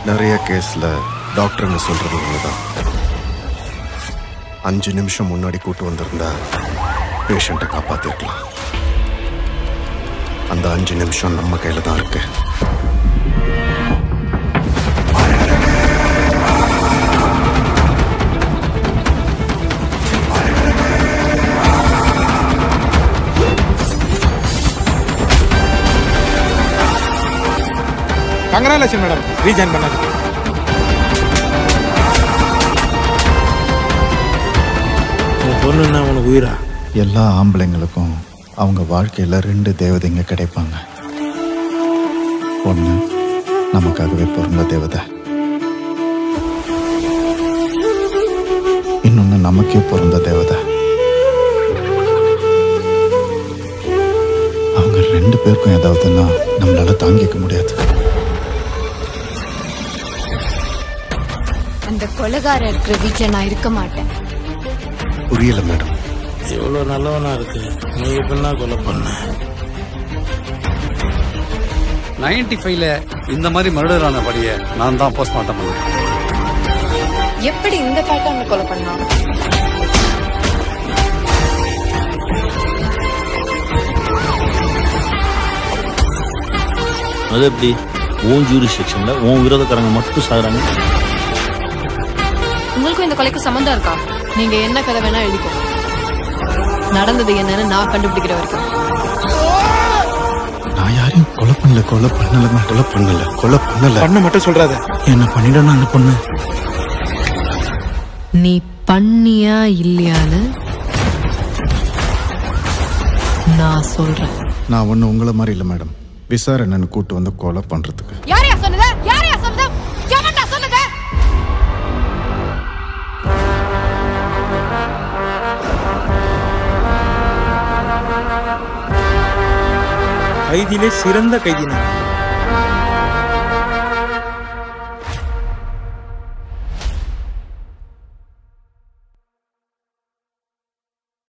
நிறைய கேஸ்ல டாக்டருங்க சொல்றது ஒண்ணுதான். 5 நிமிஷம் முன்னாடி கூட்டு வந்திருந்தா பேஷண்ட்டை காப்பாத்திருக்கலாம். அந்த 5 நிமிஷம் நம்ம கையில தான் இருக்கு. கங்க்ராச்சுலேஷன் மேடம், ரீஜாயின் பண்ணதுக்கு. பொண்ணுன்னா உனக்கு உயிரா? எல்லா ஆம்பளைங்களுக்கும் அவங்க வாழ்க்கையில் 2 தேவதைங்க கிடைப்பாங்க. ஒன்று நமக்காகவே பிறந்த தேவதை, இன்னொன்று நமக்கே பிறந்த தேவதை. அவங்க 2 பேருக்கும் ஏதாவதுன்னா நம்மளால தாங்கிக்க முடியாது. அந்த கொலைகாரர் இருக்கிற வீட்டில் நான் இருக்க மாட்டேன். புரியல மேடம். எவ்வளோ நல்லவனா இருக்கு, நீ எப்படின்னா கொலை பண்ண? 95ல இந்த மாதிரி மர்டர் ஆன படியை நான் தான் போஸ்ட்மார்ட்டம் பண்ணேன். எப்படி இந்த பேட்டர்ன் கொலை பண்ணான்? அது எப்படி உன் ஜூரிஸ்டிக்ஷன்ல உன் விரோதக்காரங்க மட்டும் சாகுறாங்க? உங்களுக்கும் இந்த கொலைக்கு சம்மந்தம் இருக்கா? நீங்க என்ன கதை வேணா எழுதிக்கோ. நடந்தது என்னன்னு நான் கண்டுபிடிக்கிற வரைக்கும். நான் யாரையும் கொலை பண்ணல பண்ண மட்டும் சொல்றாத. என்ன பண்ணிடணும் அந்த பொண்ணு. நீ பண்ணியா இல்லையான்னு நான் சொல்றேன். நான் ஒன்றும் உங்களை மாதிரி இல்லை மேடம். விசாரணைன்னு கூட்டு வந்து கொலை பண்றதுக்கு. யாரையா சொன்னது? யாரையா சொன்னது? எவன்டா சொன்னது? கைதியிலே சிறந்த கைதினா